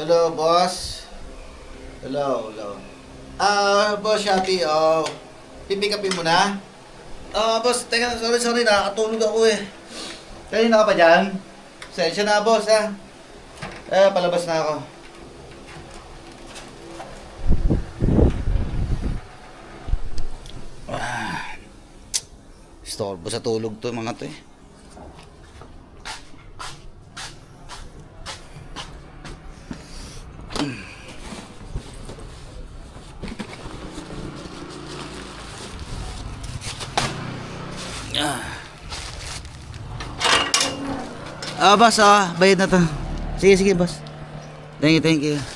Hello, boss. Hello, hello. Boss Shopee, pipick upin mo na? Boss, teka, sorry, nakakatulog ako eh. Kanina ka pa dyan? Sensya na, boss, ha? Palabas na ako. Istorbo sa tulog to, mga to eh. Boss, bayad na to. Sige, boss. Thank you.